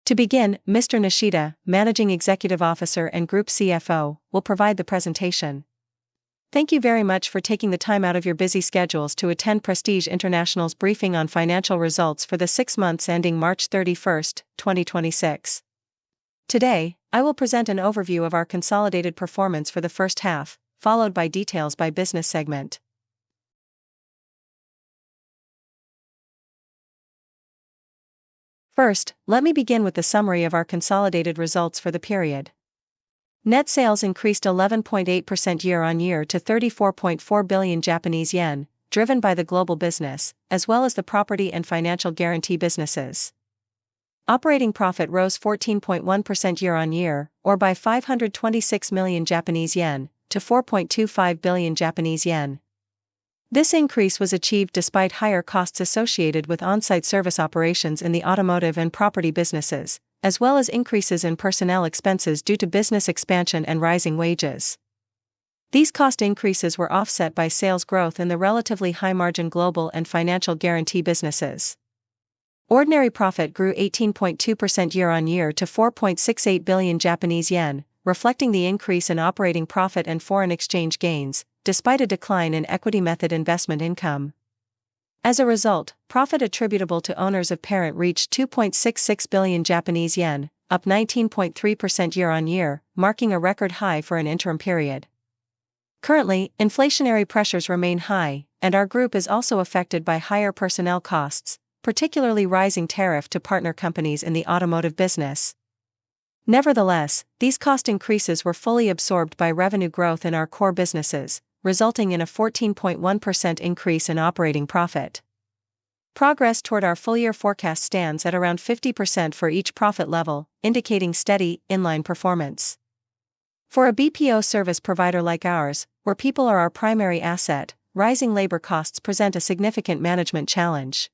To begin, Mr. Nishida, Managing Executive Officer and Group CFO, will provide the presentation. Thank you very much for taking the time out of your busy schedules to attend Prestige International's briefing on financial results for the 6 months ending March 31, 2026. Today, I will present an overview of our consolidated performance for the first half, followed by details by business segment. First, let me begin with the summary of our consolidated results for the period. Net sales increased 11.8% year-on-year to 34.4 billion Japanese yen, driven by the global business, as well as the property and financial guarantee businesses. Operating profit rose 14.1% year-on-year, or by 526 million Japanese yen, to 4.25 billion Japanese yen. This increase was achieved despite higher costs associated with on-site service operations in the automotive and property businesses, as well as increases in personnel expenses due to business expansion and rising wages. These cost increases were offset by sales growth in the relatively high-margin global and financial guarantee businesses. Ordinary profit grew 18.2% year-on-year to 4.68 billion Japanese yen, reflecting the increase in operating profit and foreign exchange gains, despite a decline in equity method investment income. As a result, profit attributable to owners of parent reached 2.66 billion Japanese yen, up 19.3% year-on-year, marking a record high for an interim period. Currently, inflationary pressures remain high, and our group is also affected by higher personnel costs, particularly rising tariff to partner companies in the automotive business. Nevertheless, these cost increases were fully absorbed by revenue growth in our core businesses, resulting in a 14.1% increase in operating profit. Progress toward our full-year forecast stands at around 50% for each profit level, indicating steady, inline performance. For a BPO service provider like ours, where people are our primary asset, rising labor costs present a significant management challenge.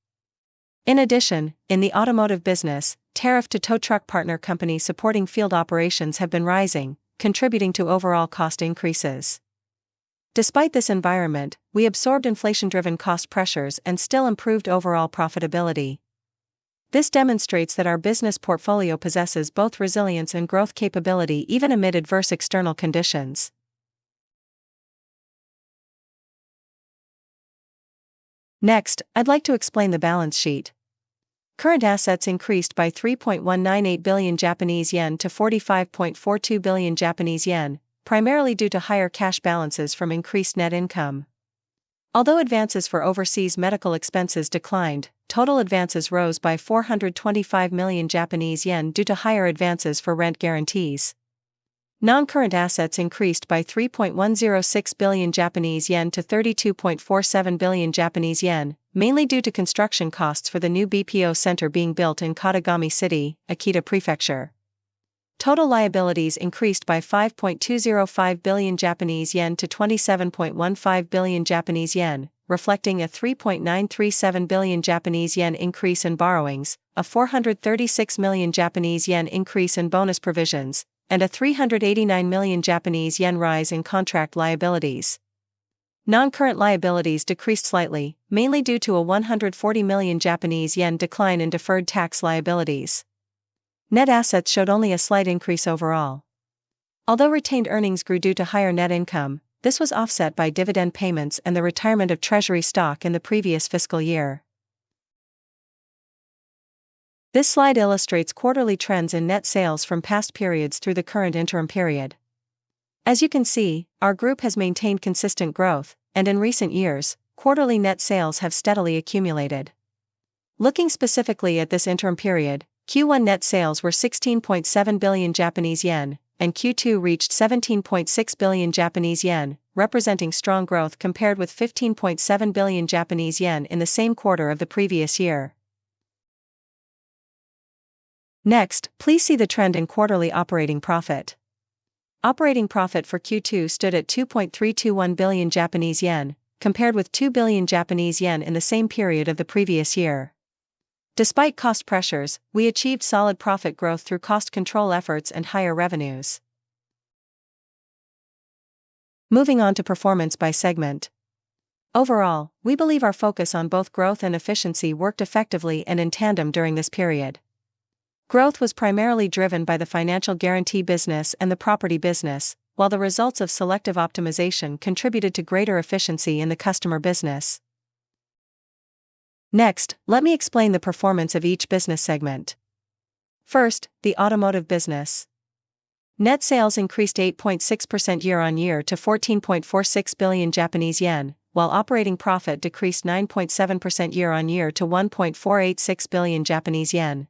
In addition, in the automotive business, tariff to tow truck partner companies supporting field operations have been rising, contributing to overall cost increases. Despite this environment, we absorbed inflation-driven cost pressures and still improved overall profitability. This demonstrates that our business portfolio possesses both resilience and growth capability even amid adverse external conditions. Next, I'd like to explain the balance sheet. Current assets increased by 3.198 billion Japanese yen to 45.42 billion Japanese yen, primarily due to higher cash balances from increased net income. Although advances for overseas medical expenses declined, total advances rose by 425 million Japanese yen due to higher advances for rent guarantees. Non-current assets increased by 3.106 billion Japanese yen to 32.47 billion Japanese yen, mainly due to construction costs for the new BPO center being built in Katagami City, Akita Prefecture. Total liabilities increased by 5.205 billion Japanese yen to 27.15 billion Japanese yen, reflecting a 3.937 billion Japanese yen increase in borrowings, a 436 million Japanese yen increase in bonus provisions, and a 389 million Japanese yen rise in contract liabilities. Non-current liabilities decreased slightly, mainly due to a 140 million Japanese yen decline in deferred tax liabilities. Net assets showed only a slight increase overall. Although retained earnings grew due to higher net income, this was offset by dividend payments and the retirement of treasury stock in the previous fiscal year. This slide illustrates quarterly trends in net sales from past periods through the current interim period. As you can see, our group has maintained consistent growth, and in recent years, quarterly net sales have steadily accumulated. Looking specifically at this interim period, Q1 net sales were 16.7 billion Japanese yen, and Q2 reached 17.6 billion Japanese yen, representing strong growth compared with 15.7 billion Japanese yen in the same quarter of the previous year. Next, please see the trend in quarterly operating profit. Operating profit for Q2 stood at 2.321 billion Japanese yen, compared with 2 billion Japanese yen in the same period of the previous year. Despite cost pressures, we achieved solid profit growth through cost control efforts and higher revenues. Moving on to performance by segment. Overall, we believe our focus on both growth and efficiency worked effectively and in tandem during this period. Growth was primarily driven by the financial guarantee business and the property business, while the results of selective optimization contributed to greater efficiency in the customer business. Next, let me explain the performance of each business segment. First, the automotive business. Net sales increased 8.6% year-on-year to 14.46 billion Japanese yen, while operating profit decreased 9.7% year-on-year to 1.486 billion Japanese yen.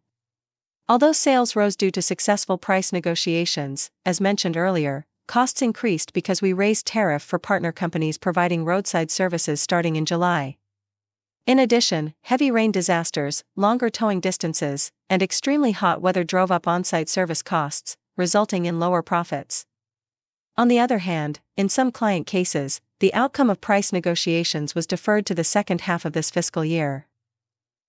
Although sales rose due to successful price negotiations, as mentioned earlier, costs increased because we raised tariff for partner companies providing roadside services starting in July. In addition, heavy rain disasters, longer towing distances, and extremely hot weather drove up on-site service costs, resulting in lower profits. On the other hand, in some client cases, the outcome of price negotiations was deferred to the second half of this fiscal year.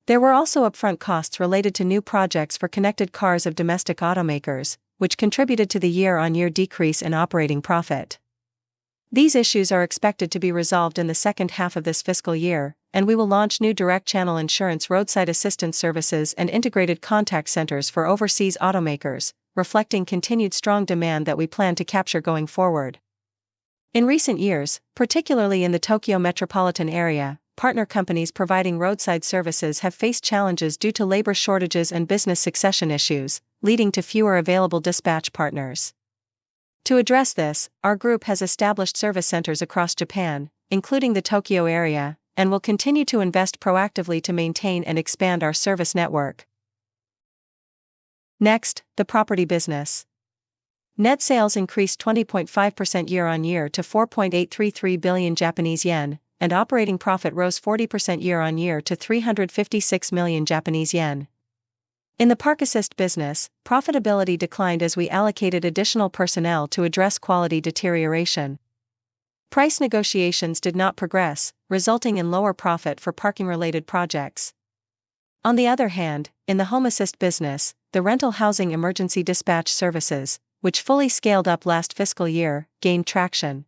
There were also upfront costs related to new projects for connected cars of domestic automakers, which contributed to the year-on-year decrease in operating profit. These issues are expected to be resolved in the second half of this fiscal year, and we will launch new direct channel insurance roadside assistance services and integrated contact centers for overseas automakers, reflecting continued strong demand that we plan to capture going forward. In recent years, particularly in the Tokyo metropolitan area, partner companies providing roadside services have faced challenges due to labor shortages and business succession issues, leading to fewer available dispatch partners. To address this, our group has established service centers across Japan, including the Tokyo area, and will continue to invest proactively to maintain and expand our service network. Next, the property business. Net sales increased 20.5% year-on-year to 4.833 billion Japanese yen, and operating profit rose 40% year-on-year to 356 million Japanese yen. In the Park Assist business, profitability declined as we allocated additional personnel to address quality deterioration. Price negotiations did not progress, resulting in lower profit for parking-related projects. On the other hand, in the Home Assist business, the rental housing emergency dispatch services, which fully scaled up last fiscal year, gained traction.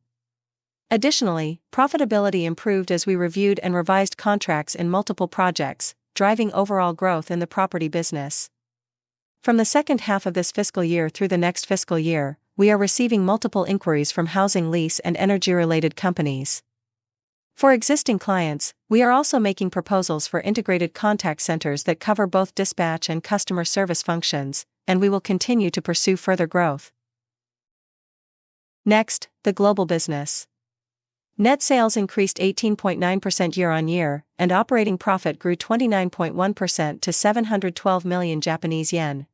Additionally, profitability improved as we reviewed and revised contracts in multiple projects, driving overall growth in the property business. From the second half of this fiscal year through the next fiscal year, we are receiving multiple inquiries from housing lease and energy-related companies. For existing clients, we are also making proposals for integrated contact centers that cover both dispatch and customer service functions, and we will continue to pursue further growth. Next, the global business. Net sales increased 18.9% year-on-year, and operating profit grew 29.1% to 712 million Japanese yen.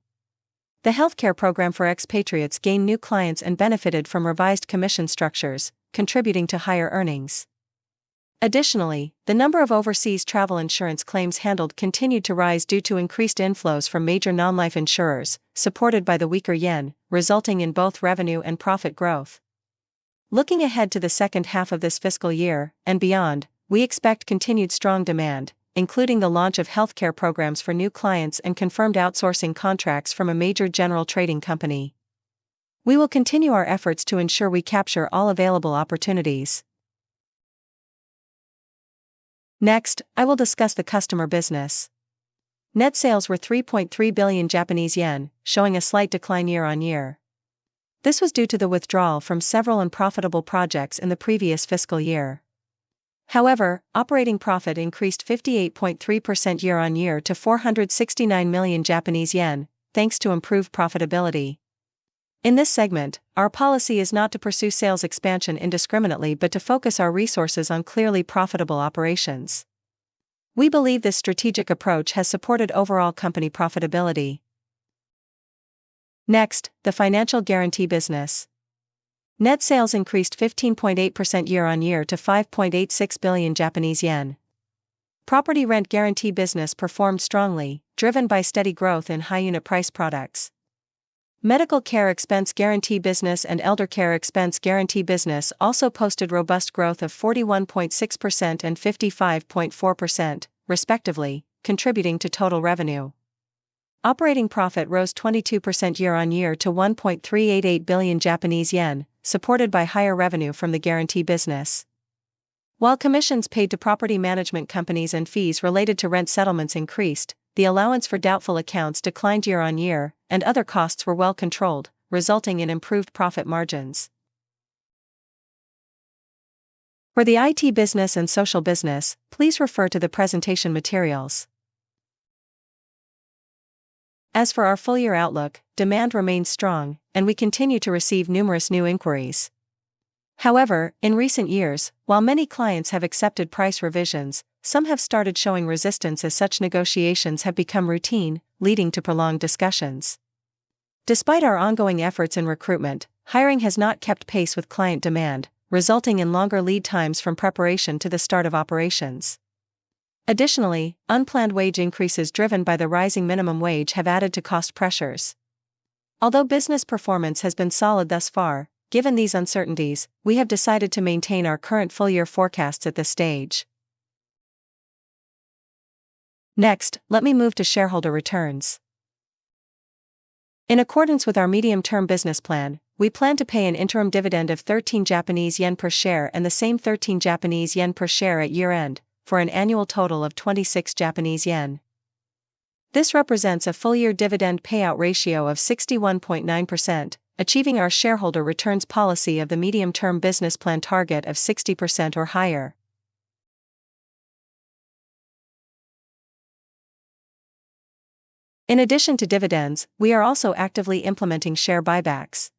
The healthcare program for expatriates gained new clients and benefited from revised commission structures, contributing to higher earnings. Additionally, the number of overseas travel insurance claims handled continued to rise due to increased inflows from major non-life insurers, supported by the weaker yen, resulting in both revenue and profit growth. Looking ahead to the second half of this fiscal year, and beyond, we expect continued strong demand, including the launch of healthcare programs for new clients and confirmed outsourcing contracts from a major general trading company. We will continue our efforts to ensure we capture all available opportunities. Next, I will discuss the customer business. Net sales were 3.3 billion Japanese yen, showing a slight decline year-on-year. This was due to the withdrawal from several unprofitable projects in the previous fiscal year. However, operating profit increased 58.3% year-on-year to 469 million Japanese yen, thanks to improved profitability. In this segment, our policy is not to pursue sales expansion indiscriminately but to focus our resources on clearly profitable operations. We believe this strategic approach has supported overall company profitability. Next, the financial guarantee business. Net sales increased 15.8% year-on-year to 5.86 billion Japanese yen. Property rent guarantee business performed strongly, driven by steady growth in high-unit price products. Medical care expense guarantee business and elder care expense guarantee business also posted robust growth of 41.6% and 55.4%, respectively, contributing to total revenue. Operating profit rose 22% year-on-year to 1.388 billion Japanese yen, supported by higher revenue from the guarantee business. While commissions paid to property management companies and fees related to rent settlements increased, the allowance for doubtful accounts declined year on year, and other costs were well controlled, resulting in improved profit margins. For the IT business and social business, please refer to the presentation materials. As for our full-year outlook, demand remains strong, and we continue to receive numerous new inquiries. However, in recent years, while many clients have accepted price revisions, some have started showing resistance as such negotiations have become routine, leading to prolonged discussions. Despite our ongoing efforts in recruitment, hiring has not kept pace with client demand, resulting in longer lead times from preparation to the start of operations. Additionally, unplanned wage increases driven by the rising minimum wage have added to cost pressures. Although business performance has been solid thus far, given these uncertainties, we have decided to maintain our current full-year forecasts at this stage. Next, let me move to shareholder returns. In accordance with our medium-term business plan, we plan to pay an interim dividend of 13 Japanese yen per share and the same 13 Japanese yen per share at year-end, for an annual total of 26 Japanese yen. This represents a full-year dividend payout ratio of 61.9%, achieving our shareholder returns policy of the medium-term business plan target of 60% or higher. In addition to dividends, we are also actively implementing share buybacks.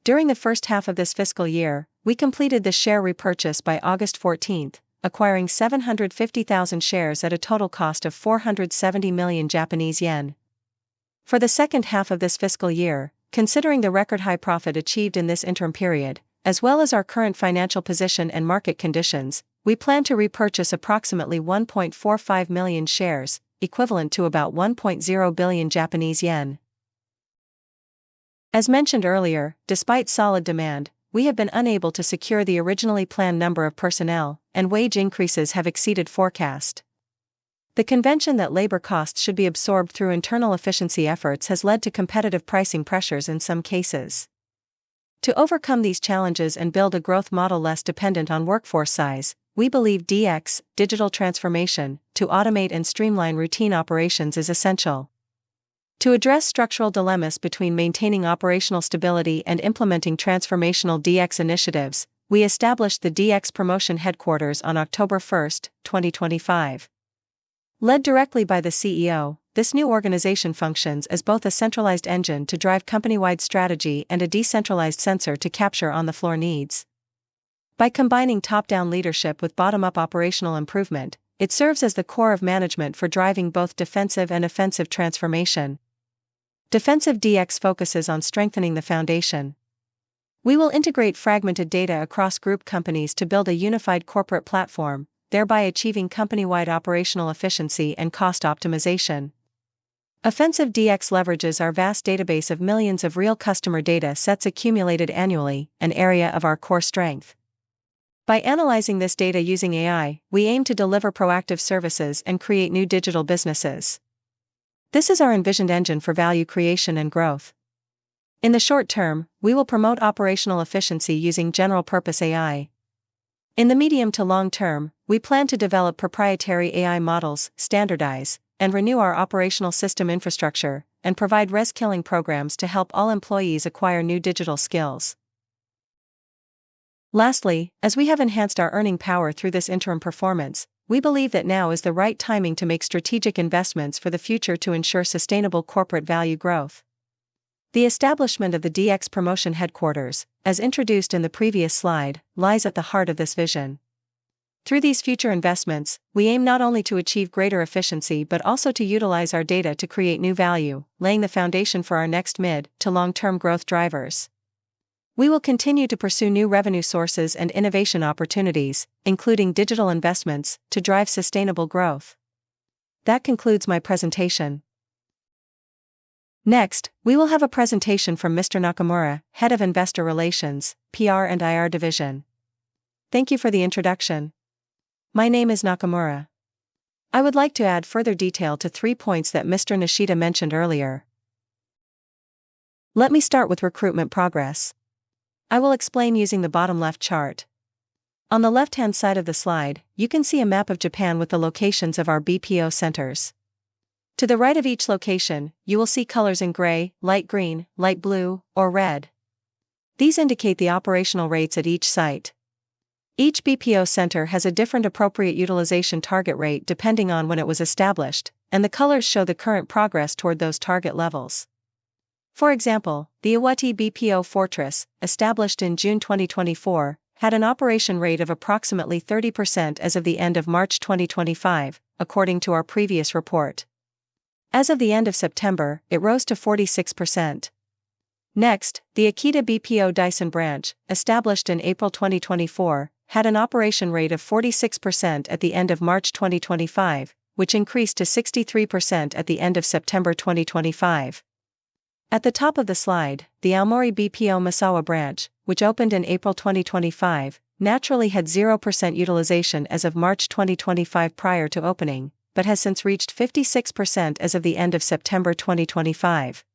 During the first half of this fiscal year, we completed the share repurchase by August 14th, acquiring 750,000 shares at a total cost of 470 million Japanese yen. For the second half of this fiscal year, considering the record high profit achieved in this interim period, as well as our current financial position and market conditions, we plan to repurchase approximately 1.45 million shares, equivalent to about 1.0 billion Japanese yen. As mentioned earlier, despite solid demand, we have been unable to secure the originally planned number of personnel, and wage increases have exceeded forecast. The convention that labor costs should be absorbed through internal efficiency efforts has led to competitive pricing pressures in some cases. To overcome these challenges and build a growth model less dependent on workforce size, we believe DX, digital transformation, to automate and streamline routine operations is essential. To address structural dilemmas between maintaining operational stability and implementing transformational DX initiatives, we established the DX Promotion Headquarters on October 1, 2025. Led directly by the CEO, this new organization functions as both a centralized engine to drive company-wide strategy and a decentralized sensor to capture on-the-floor needs. By combining top-down leadership with bottom-up operational improvement, it serves as the core of management for driving both defensive and offensive transformation. Defensive DX focuses on strengthening the foundation. We will integrate fragmented data across group companies to build a unified corporate platform, thereby achieving company-wide operational efficiency and cost optimization. Offensive DX leverages our vast database of millions of real customer data sets accumulated annually, an area of our core strength. By analyzing this data using AI, we aim to deliver proactive services and create new digital businesses. This is our envisioned engine for value creation and growth. In the short term, we will promote operational efficiency using general-purpose AI. In the medium to long term, we plan to develop proprietary AI models, standardize, and renew our operational system infrastructure, and provide reskilling programs to help all employees acquire new digital skills. Lastly, as we have enhanced our earning power through this interim performance, we believe that now is the right timing to make strategic investments for the future to ensure sustainable corporate value growth. The establishment of the DX Promotion Headquarters, as introduced in the previous slide, lies at the heart of this vision. Through these future investments, we aim not only to achieve greater efficiency but also to utilize our data to create new value, laying the foundation for our next mid- to long-term growth drivers. We will continue to pursue new revenue sources and innovation opportunities, including digital investments, to drive sustainable growth. That concludes my presentation. Next, we will have a presentation from Mr. Nakamura, Head of Investor Relations, PR and IR Division. Thank you for the introduction. My name is Nakamura. I would like to add further detail to 3 points that Mr. Nishida mentioned earlier. Let me start with recruitment progress. I will explain using the bottom left chart. On the left-hand side of the slide, you can see a map of Japan with the locations of our BPO centers. To the right of each location, you will see colors in gray, light green, light blue, or red. These indicate the operational rates at each site. Each BPO center has a different appropriate utilization target rate depending on when it was established, and the colors show the current progress toward those target levels. For example, the Iwati BPO Fortress, established in June 2024, had an operation rate of approximately 30% as of the end of March 2025, according to our previous report. As of the end of September, it rose to 46%. Next, the Akita BPO Dyson branch, established in April 2024, had an operation rate of 46% at the end of March 2025, which increased to 63% at the end of September 2025. At the top of the slide, the Aomori BPO Masawa branch, which opened in April 2025, naturally had 0% utilization as of March 2025 prior to opening, but has since reached 56% as of the end of September 2025.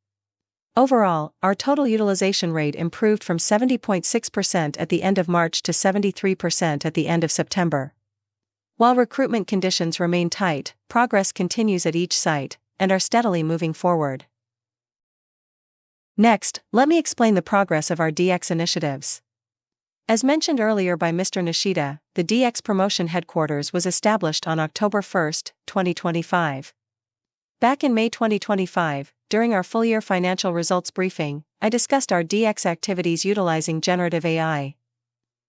Overall, our total utilization rate improved from 70.6% at the end of March to 73% at the end of September. While recruitment conditions remain tight, progress continues at each site, and are steadily moving forward. Next, let me explain the progress of our DX initiatives. As mentioned earlier by Mr. Nishida, the DX Promotion Headquarters was established on October 1, 2025. Back in May 2025, during our full-year financial results briefing, I discussed our DX activities utilizing generative AI.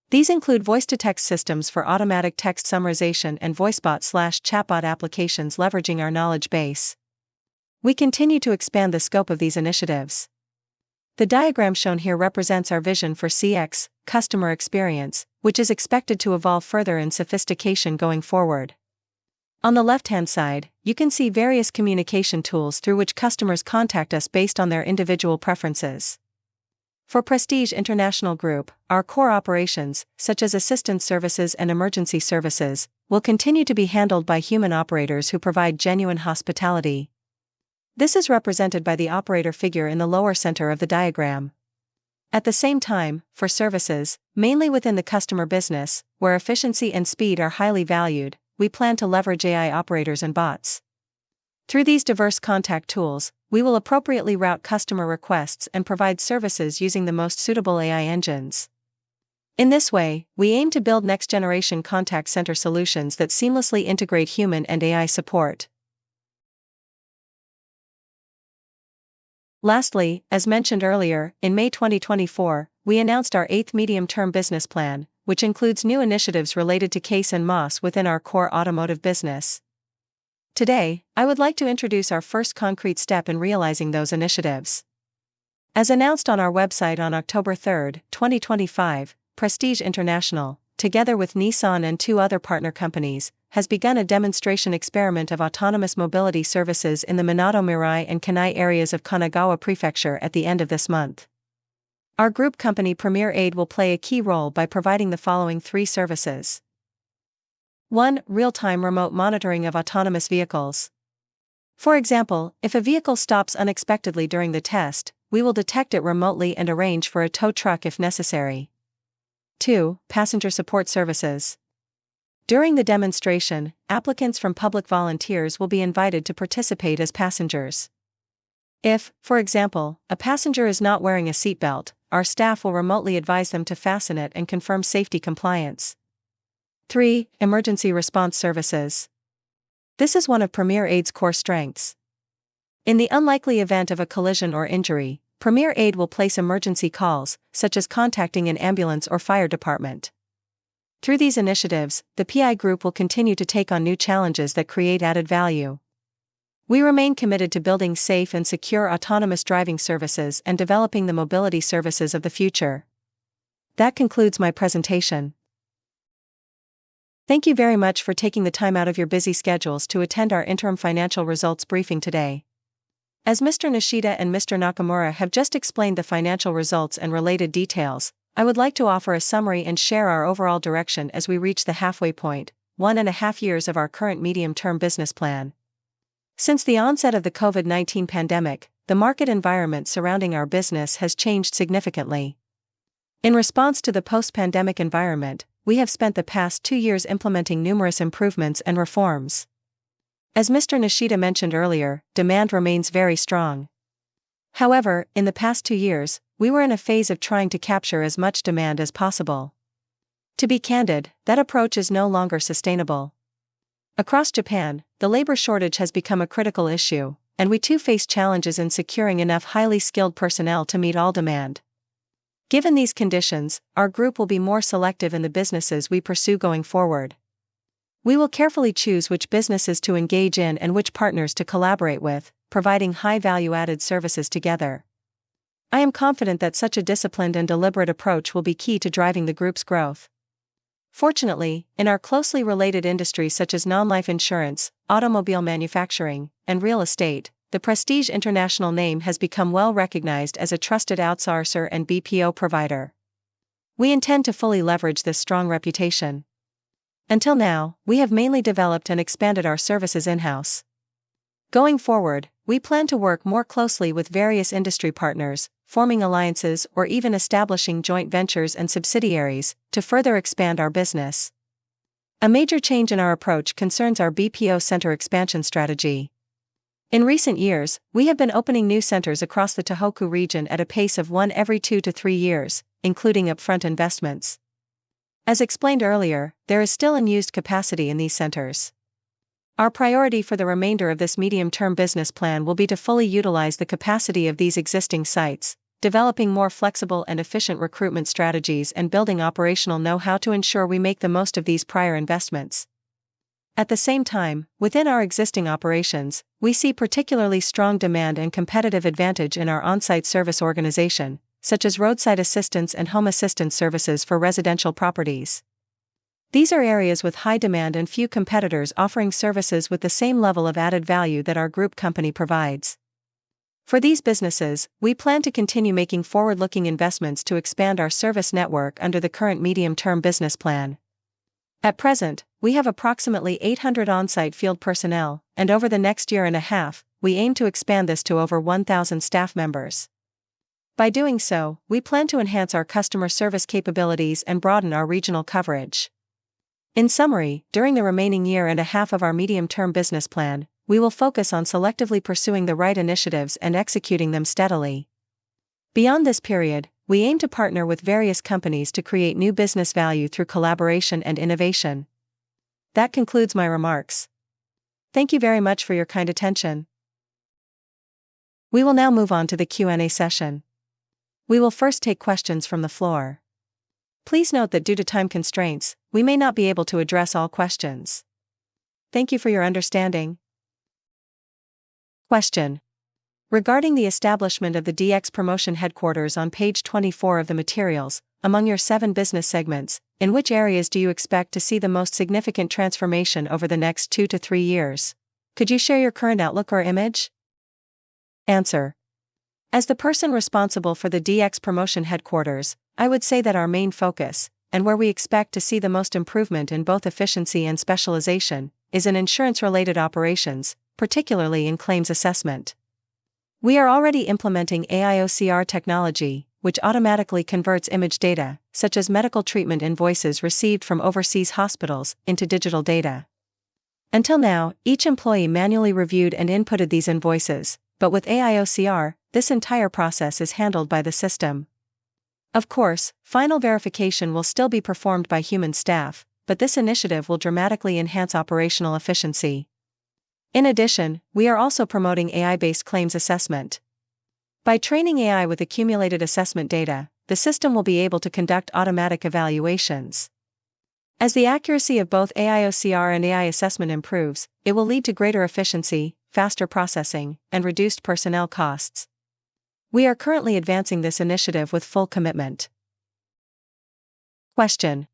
These include voice-to-text systems for automatic text summarization and voicebot/chatbot applications leveraging our knowledge base. We continue to expand the scope of these initiatives. The diagram shown here represents our vision for CX, customer experience, which is expected to evolve further in sophistication going forward. On the left-hand side, you can see various communication tools through which customers contact us based on their individual preferences. For Prestige International Group, our core operations, such as assistance services and emergency services, will continue to be handled by human operators who provide genuine hospitality. This is represented by the operator figure in the lower center of the diagram. At the same time, for services, mainly within the customer business, where efficiency and speed are highly valued, we plan to leverage AI operators and bots. Through these diverse contact tools, we will appropriately route customer requests and provide services using the most suitable AI engines. In this way, we aim to build next-generation contact center solutions that seamlessly integrate human and AI support. Lastly, as mentioned earlier, in May 2024, we announced our 8th medium-term business plan, which includes new initiatives related to CASE and MOS within our core automotive business. Today, I would like to introduce our first concrete step in realizing those initiatives. As announced on our website on October 3, 2025, Prestige International, together with Nissan and 2 other partner companies, has begun a demonstration experiment of autonomous mobility services in the Minato Mirai and Kanai areas of Kanagawa Prefecture at the end of this month. Our group company Premier Aid will play a key role by providing the following 3 services. 1. Real-time remote monitoring of autonomous vehicles. For example, if a vehicle stops unexpectedly during the test, we will detect it remotely and arrange for a tow truck if necessary. 2. Passenger support services. During the demonstration, applicants from public volunteers will be invited to participate as passengers. If, for example, a passenger is not wearing a seatbelt, our staff will remotely advise them to fasten it and confirm safety compliance. 3. Emergency response services. This is one of Premier Aid's core strengths. In the unlikely event of a collision or injury, Premier Aid will place emergency calls, such as contacting an ambulance or fire department. Through these initiatives, the PI Group will continue to take on new challenges that create added value. We remain committed to building safe and secure autonomous driving services and developing the mobility services of the future. That concludes my presentation. Thank you very much for taking the time out of your busy schedules to attend our interim financial results briefing today. As Mr. Nishida and Mr. Nakamura have just explained the financial results and related details, I would like to offer a summary and share our overall direction as we reach the halfway point, 1.5 years of our current medium-term business plan. Since the onset of the COVID-19 pandemic, the market environment surrounding our business has changed significantly. In response to the post-pandemic environment, we have spent the past 2 years implementing numerous improvements and reforms. As Mr. Nishida mentioned earlier, demand remains very strong. However, in the past 2 years, we were in a phase of trying to capture as much demand as possible. To be candid, that approach is no longer sustainable. Across Japan, the labor shortage has become a critical issue, and we too face challenges in securing enough highly skilled personnel to meet all demand. Given these conditions, our group will be more selective in the businesses we pursue going forward. We will carefully choose which businesses to engage in and which partners to collaborate with, providing high value-added services together. I am confident that such a disciplined and deliberate approach will be key to driving the group's growth. Fortunately, in our closely related industries such as non-life insurance, automobile manufacturing, and real estate, the Prestige International name has become well recognized as a trusted outsourcer and BPO provider. We intend to fully leverage this strong reputation. Until now, we have mainly developed and expanded our services in-house. Going forward, we plan to work more closely with various industry partners, forming alliances or even establishing joint ventures and subsidiaries to further expand our business. A major change in our approach concerns our BPO center expansion strategy. In recent years, we have been opening new centers across the Tohoku region at a pace of 1 every 2 to 3 years, including upfront investments. As explained earlier, there is still unused capacity in these centers. Our priority for the remainder of this medium-term business plan will be to fully utilize the capacity of these existing sites, developing more flexible and efficient recruitment strategies and building operational know-how to ensure we make the most of these prior investments. At the same time, within our existing operations, we see particularly strong demand and competitive advantage in our on-site service organization, such as roadside assistance and home assistance services for residential properties. These are areas with high demand and few competitors offering services with the same level of added value that our group company provides. For these businesses, we plan to continue making forward-looking investments to expand our service network under the current medium-term business plan. At present, we have approximately 800 on-site field personnel, and over the next year and a half, we aim to expand this to over 1,000 staff members. By doing so, we plan to enhance our customer service capabilities and broaden our regional coverage. In summary, during the remaining year and a half of our medium-term business plan, we will focus on selectively pursuing the right initiatives and executing them steadily. Beyond this period, we aim to partner with various companies to create new business value through collaboration and innovation. That concludes my remarks. Thank you very much for your kind attention. We will now move on to the Q&A session. We will first take questions from the floor. Please note that due to time constraints, we may not be able to address all questions. Thank you for your understanding. Question. Regarding the establishment of the DX Promotion Headquarters on page 24 of the materials, among your 7 business segments, in which areas do you expect to see the most significant transformation over the next 2 to 3 years? Could you share your current outlook or image? Answer. As the person responsible for the DX Promotion Headquarters, I would say that our main focus, and where we expect to see the most improvement in both efficiency and specialization, is in insurance-related operations, particularly in claims assessment. We are already implementing AIOCR technology, which automatically converts image data, such as medical treatment invoices received from overseas hospitals, into digital data. Until now, each employee manually reviewed and inputted these invoices, but with AIOCR, this entire process is handled by the system. Of course, final verification will still be performed by human staff, but this initiative will dramatically enhance operational efficiency. In addition, we are also promoting AI-based claims assessment. By training AI with accumulated assessment data, the system will be able to conduct automatic evaluations. As the accuracy of both AIOCR and AI assessment improves, it will lead to greater efficiency, faster processing, and reduced personnel costs. We are currently advancing this initiative with full commitment. Question.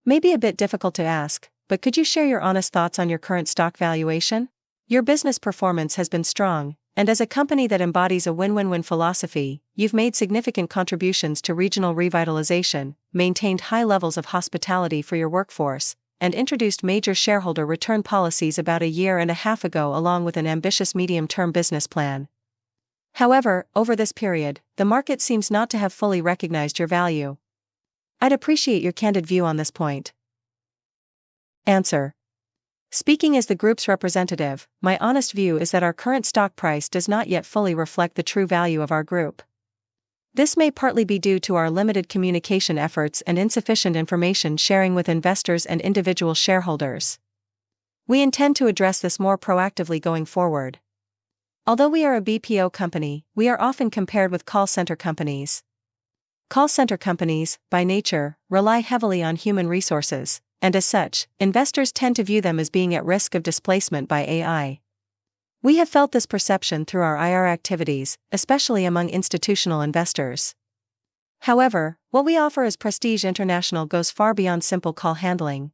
May be a bit difficult to ask, but could you share your honest thoughts on your current stock valuation? Your business performance has been strong, and as a company that embodies a win-win-win philosophy, you've made significant contributions to regional revitalization, maintained high levels of hospitality for your workforce, and introduced major shareholder return policies about a year and a half ago along with an ambitious medium-term business plan. However, over this period, the market seems not to have fully recognized your value. I'd appreciate your candid view on this point. Answer. Speaking as the group's representative, my honest view is that our current stock price does not yet fully reflect the true value of our group. This may partly be due to our limited communication efforts and insufficient information sharing with investors and individual shareholders. We intend to address this more proactively going forward. Although we are a BPO company, we are often compared with call center companies. Call center companies, by nature, rely heavily on human resources, and as such, investors tend to view them as being at risk of displacement by AI. We have felt this perception through our IR activities, especially among institutional investors. However, what we offer as Prestige International goes far beyond simple call handling.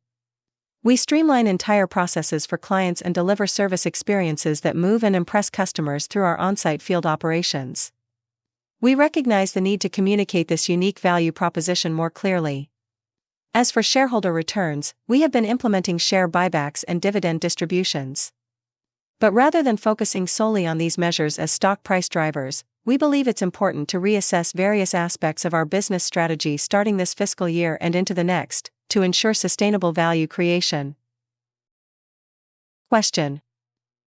We streamline entire processes for clients and deliver service experiences that move and impress customers through our on-site field operations. We recognize the need to communicate this unique value proposition more clearly. As for shareholder returns, we have been implementing share buybacks and dividend distributions. But rather than focusing solely on these measures as stock price drivers, we believe it's important to reassess various aspects of our business strategy starting this fiscal year and into the next, to ensure sustainable value creation. Question.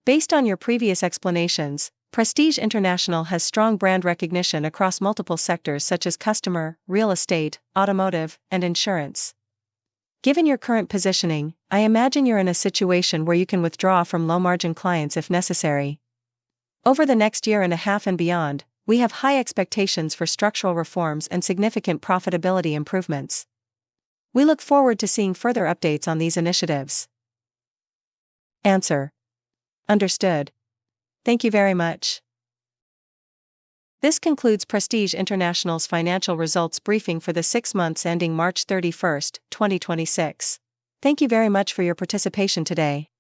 Based on your previous explanations, Prestige International has strong brand recognition across multiple sectors such as customer, real estate, automotive, and insurance. Given your current positioning, I imagine you're in a situation where you can withdraw from low-margin clients if necessary. Over the next year and a half and beyond, we have high expectations for structural reforms and significant profitability improvements. We look forward to seeing further updates on these initiatives. Answer. Understood. Thank you very much. This concludes Prestige International's financial results briefing for the 6 months ending March 31, 2026. Thank you very much for your participation today.